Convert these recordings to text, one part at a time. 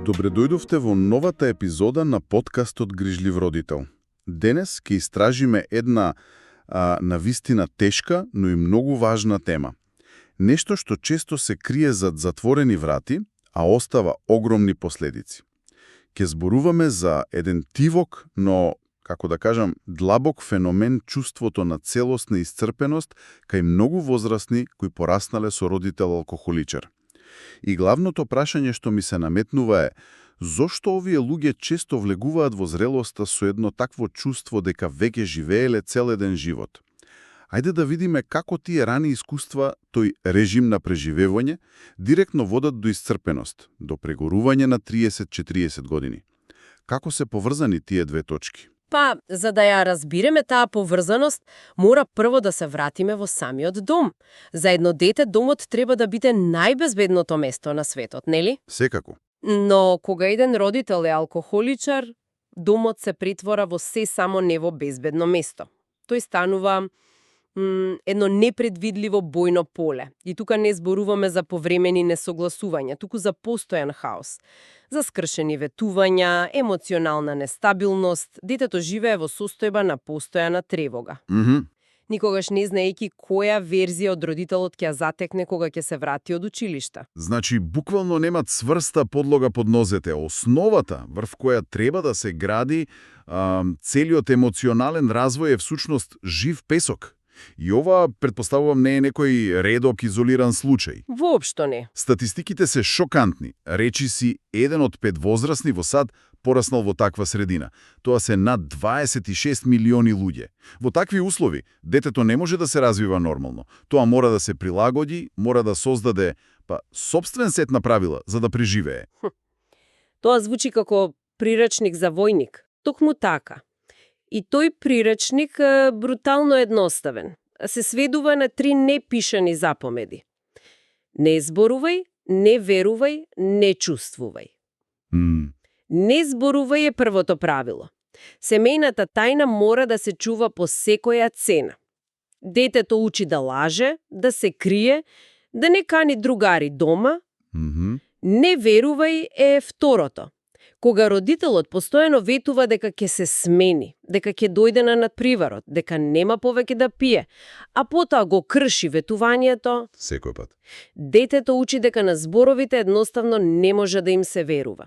Добре дојдовте во новата епизода на подкастот Грижлив родител. Денес ќе истражиме една навистина тешка, но и многу важна тема. Нешто што често се крие зад затворени врати, а остава огромни последици. Ќе зборуваме за еден тивок, но, како да кажам, длабок феномен чувството на целосна исцрпеност кај многу возрастни кои пораснале со родител алкохоличар. И главното прашање што ми се наметнува е зошто овие луѓе често влегуваат во зрелоста со едно такво чувство дека веќе живееле цел еден живот. Ајде да видиме како тие рани искуства, тој режим на преживевање, директно водат до исцрпеност, до прегорување на 30-40 години. Како се поврзани тие две точки? Па, за да ја разбиреме таа поврзаност, мора прво да се вратиме во самиот дом. За едно дете домот треба да биде најбезбедното место на светот, нели? Секако. Но кога еден родител е алкохоличар, домот се притвора во се само не во безбедно место. Тој станува едно непредвидливо бојно поле. И тука не зборуваме за повремени несогласувања, туку за постојан хаос. За скршени ветувања, емоционална нестабилност, детето живее во состојба на постојана тревога. Никогаш не знаејќи која верзија од родителот ќе ја затекне кога ќе се врати од училиште. Значи, буквално нема цврста подлога под нозете. Основата врв која треба да се гради целиот емоционален развој е всушност жив песок. И ова, предпоставувам, не е некој редок изолиран случај. Воопшто не. Статистиките се шокантни. Речи си, 1 од 5 возрастни во САД пораснал во таква средина. Тоа се над 26 милиони луѓе. Во такви услови, детето не може да се развива нормално. Тоа мора да се прилагоди, мора да создаде сопствен сет на правила за да преживее. Тоа звучи како прирачник за војник. Токму така. И тој прирачник брутално едноставен. Се сведува на 3 непишани запомеди. Не зборувај, не верувај, не чувствувај. Не зборувај е првото правило. Семејната тајна мора да се чува по секоја цена. Детето учи да лаже, да се крие, да не кани другари дома. Не верувај е второто. Кога родителот постојано ветува дека ќе се смени, дека ќе дојде на надприварот, дека нема повеќе да пие, а потоа го крши ветувањето, Секој пат. Детето учи дека на зборовите едноставно не може да им се верува.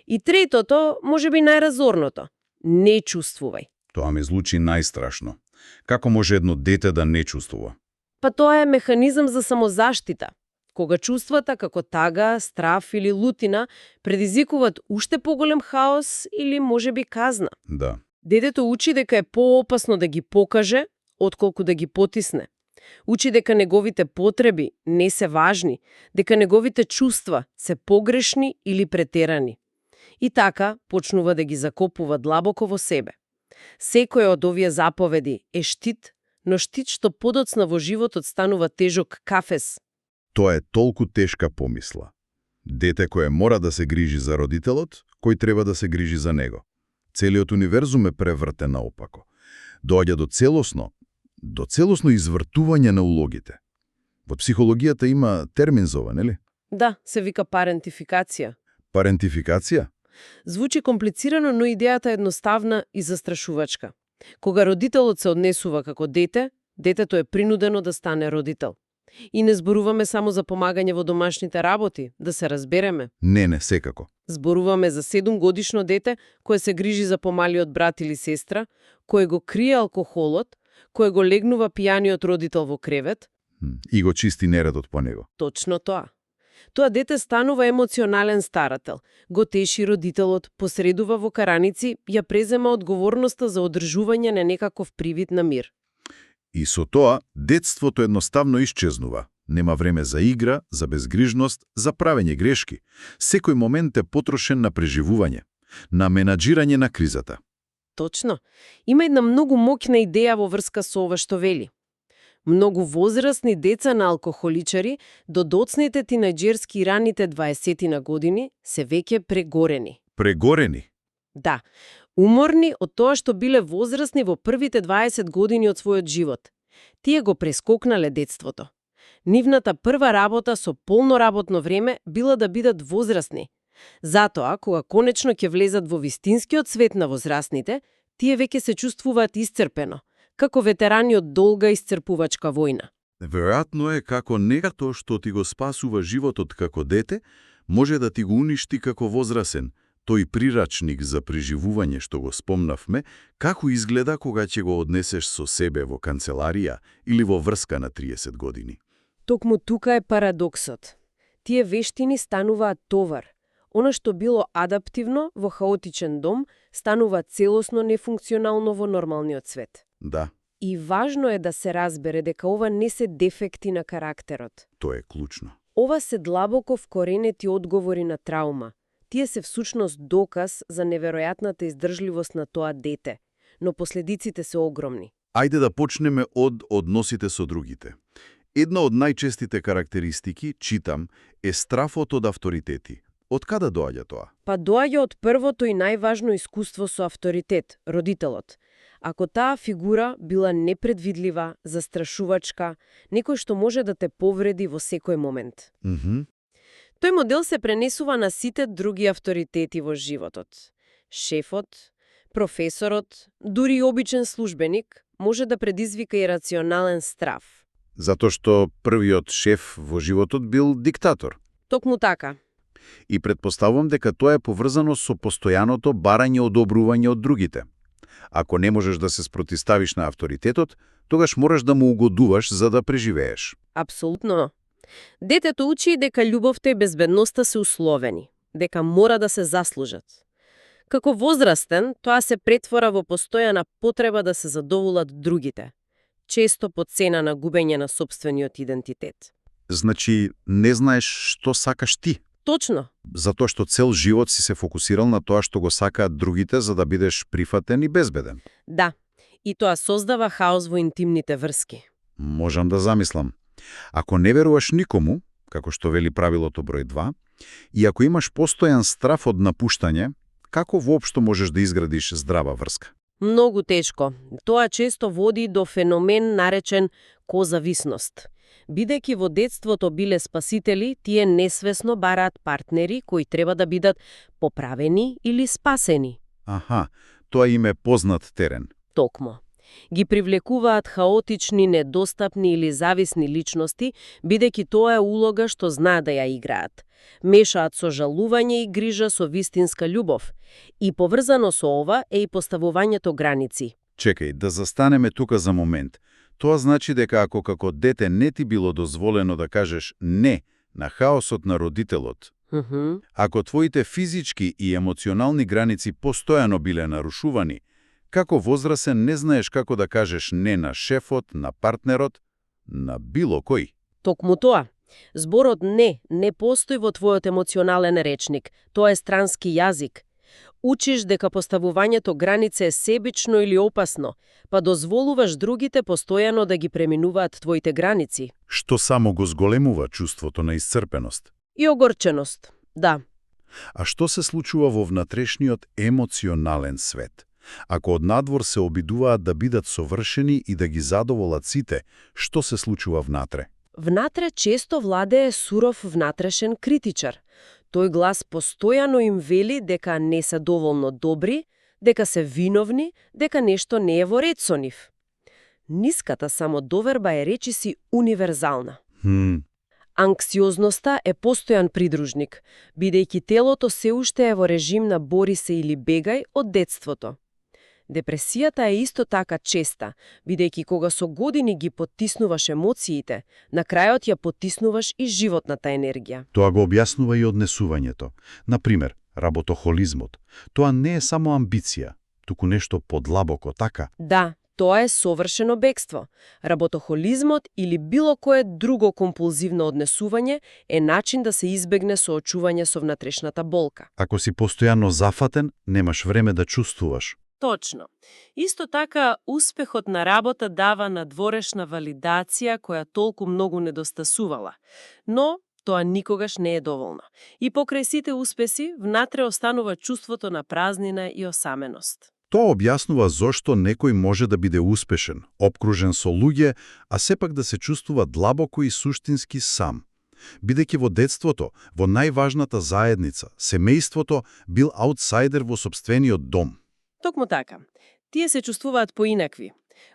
И третото, можеби најразорното, не чувствувај. Тоа ми звучи најстрашно. Како може едно дете да не чувствува? Па тоа е механизам за самозаштита. Кога чувствата како тага, страф или лутина предизвикуваат уште поголем хаос или можеби казна. Да. Детето учи дека е поопасно да ги покаже, отколку да ги потисне. Учи дека неговите потреби не се важни, дека неговите чувства се погрешни или претерани. И така почнува да ги закопува длабоко во себе. Секој од овие заповеди е штит, но штит што подоцна во животот станува тежок кафес. Тоа е толку тешка помисла. Дете кое мора да се грижи за родителот, кој треба да се грижи за него. Целиот универзум е превртен наопако. Доаѓа до целосно извртување на улогите. Во психологијата има термин за ова, нели? Да, се вика парентификација. Парентификација? Звучи комплицирано, но идејата е едноставна и застрашувачка. Кога родителот се однесува како дете, детето е принудено да стане родител. И не зборуваме само за помагање во домашните работи, да се разбереме. Не, секако. Зборуваме за 7-годишно дете кое се грижи за помалиот брат или сестра, кое го крие алкохолот, кое го легнува пијаниот родител во кревет. И го чисти нередот по него. Точно тоа. Тоа дете станува емоционален старател, го теши родителот, посредува во караници, ја презема одговорноста за одржување на некаков привид на мир. И со тоа, детството едноставно исчезнува. Нема време за игра, за безгрижност, за правење грешки. Секој момент е потрошен на преживување, на менаџирање на кризата. Точно. Има една многу моќна идеја во врска со ова што вели. Многу возрастни деца на алкохоличари до доцните тинеџерски раните 20-ти години се веќе прегорени. Прегорени? Да. Уморни од тоа што биле возрастни во првите 20 години од својот живот. Тие го прескокнале детството. Нивната прва работа со полно работно време била да бидат возрастни. Затоа, кога конечно ќе влезат во вистинскиот свет на возрастните, тие веќе се чувствуваат исцрпено, како ветерани од долга исцрпувачка војна. Веројатно е како нека тоа што ти го спасува животот како дете, може да ти го уништи како возрасен. Тој прирачник за преживување што го спомнавме, како изгледа кога ќе го однесеш со себе во канцеларија или во врска на 30 години. Токму тука е парадоксот. Тие вештини стануваат товар. Она што било адаптивно во хаотичен дом, станува целосно нефункционално во нормалниот свет. Да, И важно е да се разбере дека ова не се дефекти на карактерот. тоа е клучно. Ова се длабоко вкоренети одговори на траума. Тие се всушност доказ за неверојатната издржливост на тоа дете, но последиците се огромни. Ајде да почнеме од односите со другите. Една од најчестите карактеристики, читам, е страфот од авторитети. Од каде доаѓа тоа? Па доаѓа од првото и најважно искуство со авторитет, родителот. Ако таа фигура била непредвидлива, застрашувачка, некој што може да те повреди во секој момент. Тој модел се пренесува на сите други авторитети во животот. Шефот, професорот, дури и обичен службеник може да предизвика ирационален страф. Затоа што првиот шеф во животот бил диктатор. Токму така. И предпоставувам дека тоа е поврзано со постојаното барање одобрување од другите. Ако не можеш да се спротиставиш на авторитетот, тогаш мораш да му угодуваш за да преживееш. Апсолутно. Детето учи дека љубовта и безбедноста се условени, дека мора да се заслужат. Како возрастен, тоа се претвора во постојана потреба да се задоволат другите, често по цена на губење на сопствениот идентитет. Значи, не знаеш што сакаш ти. Точно. Затоа што цел живот си се фокусирал на тоа што го сакаат другите за да бидеш прифатен и безбеден. Да, и тоа создава хаос во интимните врски. Можам да замислам. Ако не веруваш никому, како што вели правилото број 2, и ако имаш постојан страф од напуштање, како воопшто можеш да изградиш здрава врска? Многу тешко. Тоа често води до феномен наречен козависност. Бидејќи во детството биле спасители, тие несвесно бараат партнери кои треба да бидат поправени или спасени. Аха, тоа им е познат терен. Токмо. Ги привлекуваат хаотични, недостапни или зависни личности, бидејќи тоа е улога што знаат да ја играат. Мешаат со жалување и грижа со вистинска љубов. И поврзано со ова е и поставувањето граници. Чекај, да застанеме тука за момент. Тоа значи дека ако како дете не ти било дозволено да кажеш не на хаосот на родителот, ако твоите физички и емоционални граници постојано биле нарушувани, како возрасен не знаеш како да кажеш не на шефот, на партнерот, на било кој. Токму тоа. Зборот не постои во твојот емоционален речник. Тоа е странски јазик. Учиш дека поставувањето граница е себично или опасно, па дозволуваш другите постојано да ги преминуваат твоите граници. Што само го зголемува чувството на исцрпеност. И огорченост. Да. А што се случува во внатрешниот емоционален свет? Ако од надвор се обидуваат да бидат совршени и да ги задоволат сите, што се случува внатре? Внатре често владее суров внатрешен критичар. Тој глас постојано им вели дека не се доволно добри, дека се виновни, дека нешто не е во ред со нив. Ниската самодоверба е речиси универзална. Анксиозноста е постојан придружник, бидејќи телото се уште е во режим на бори се или бегај од детството. Депресијата е исто така честа, бидејќи кога со години ги поттиснуваш емоциите, на крајот ја поттиснуваш и животната енергија. Тоа го објаснува и однесувањето. Например, работохолизмот. Тоа не е само амбиција, туку нешто подлабоко, така? Да, тоа е совршено бегство. Работохолизмот или било кое друго компулзивно однесување е начин да се избегне соочување со внатрешната болка. Ако си постојано зафатен, немаш време да чувствуваш. Точно. Исто така, успехот на работа дава надворешна валидација која толку многу недостасувала. Но тоа никогаш не е доволно. И покрај сите успеси, внатре останува чувството на празнина и осаменост. Тоа објаснува зошто некој може да биде успешен, обкружен со луѓе, а сепак да се чувствува длабоко и суштински сам. Бидејќи во детството, во најважната заедница, семејството, бил аутсайдер во сопствениот дом. Токму така. Тие се чувствуваат поинакви.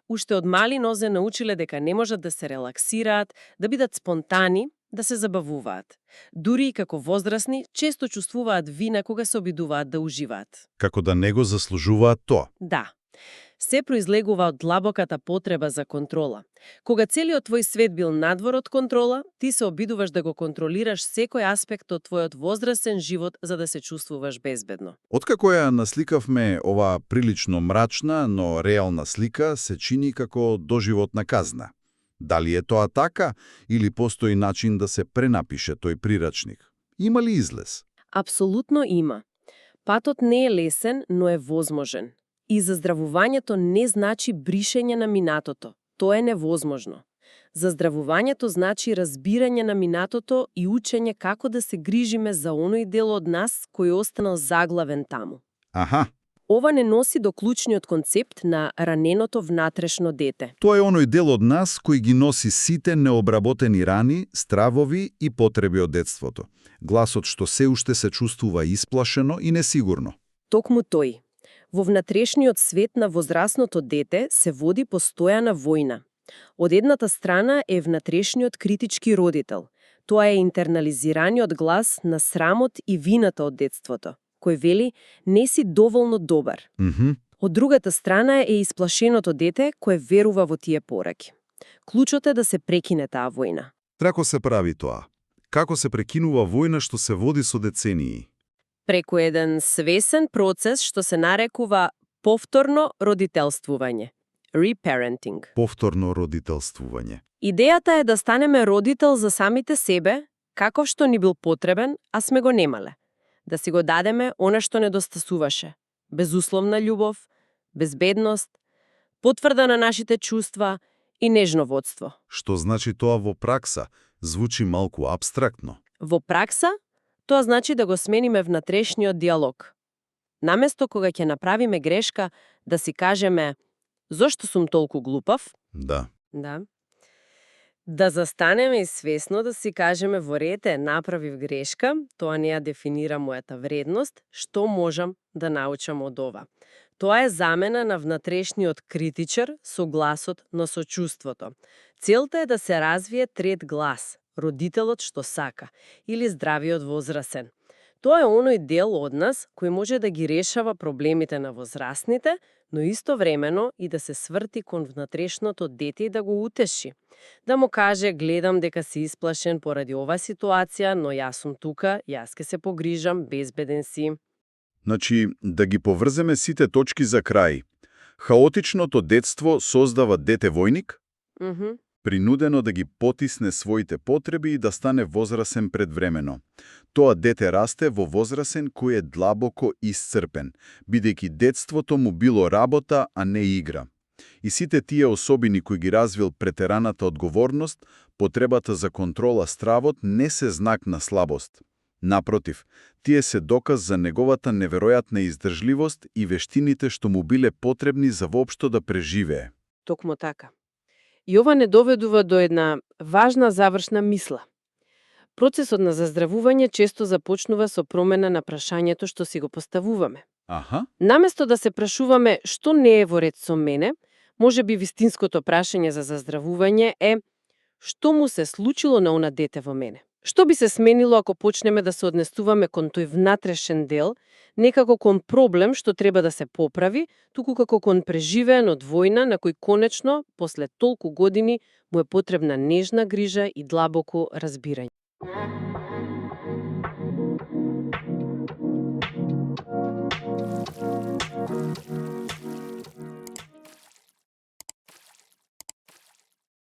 Уште од мали нозе научиле дека не можат да се релаксираат, да бидат спонтани, да се забавуваат. Дури и како возрастни, често чувствуваат вина кога се обидуваат да уживаат. Како да не го заслужуваат тоа. Да. Се произлегува од длабоката потреба за контрола. Кога целиот твој свет бил надвор од контрола, ти се обидуваш да го контролираш секој аспект од твојот возрастен живот за да се чувствуваш безбедно. Откако ја насликавме оваа прилично мрачна, но реална слика, се чини како доживотна казна. Дали е тоа така или постои начин да се пренапише тој прирачник? Има ли излез? Апсолутно има. Патот не е лесен, но е возможен. И заздравувањето не значи бришење на минатото. Тоа е невозможно. Заздравувањето значи разбирање на минатото и учење како да се грижиме за оној дел од нас кој останал заглавен таму. Аха, Ова не носи до клучниот концепт на раненото внатрешно дете. тоа е оној дел од нас кој ги носи сите необработени рани, стравови и потреби од детството. Гласот што се уште се чувствува исплашено и несигурно. Токму тој. Во внатрешниот свет на возрастното дете се води постојана војна. Од едната страна е внатрешниот критички родител. Тоа е интернализираниот глас на срамот и вината од детството, кој вели не си доволно добар. Од другата страна е исплашеното дете кое верува во тие пораки. Клучот е да се прекине таа војна. Како се прави тоа? Како се прекинува војна што се води со децении? Преку еден свесен процес што се нарекува повторно родителствување. Reparenting. Повторно родителствување. Идејата е да станеме родител за самите себе, каков што ни бил потребен, а сме го немале. Да си го дадеме она што недостасуваше. Безусловна љубов, безбедност, потврда на нашите чувства и нежно водство. Што значи тоа во пракса? Звучи малку апстрактно. Во пракса, тоа значи да го смениме внатрешниот диалог. Наместо кога ќе направиме грешка, да си кажеме зошто сум толку глупав? Да. Да. Да застанеме и свесно да си кажеме во ред направив грешка, тоа не ја дефинира мојата вредност, што можам да научам од ова. Тоа е замена на внатрешниот критичар со гласот на сочувството. Целта е да се развие трет глас, родителот што сака, или здравиот возрасен. Тоа е оној дел од нас кој може да ги решава проблемите на возрастните, но истовремено и да се сврти кон внатрешното дете и да го утеши. Да му каже, гледам дека си исплашен поради ова ситуација, но јас сум тука, јас ке се погрижам, безбеден си. Значи, да ги поврземе сите точки за крај. Хаотичното детство создава дете војник, принудено да ги потисне своите потреби и да стане возрасен предвремено. Тоа дете расте во возрасен кој е длабоко исцрпен, бидејќи детството му било работа, а не игра. И сите тие особини кои ги развил претераната одговорност, потребата за контрола стравот не се знак на слабост. Напротив, тие се доказ за неговата неверојатна издржливост и вештините што му биле потребни за воопшто да преживее. Токму така. И ова не доведува до една важна завршна мисла. Процесот на заздравување често започнува со промена на прашањето што си го поставуваме. Аха. Наместо да се прашуваме што не е во ред со мене, може би вистинското прашање за заздравување е што му се случило на она дете во мене. Што би се сменило ако почнеме да се однесуваме кон тој внатрешен дел, не како кон проблем што треба да се поправи, туку како кон преживеен од војна на кој конечно, после толку години, му е потребна нежна грижа и длабоко разбирање.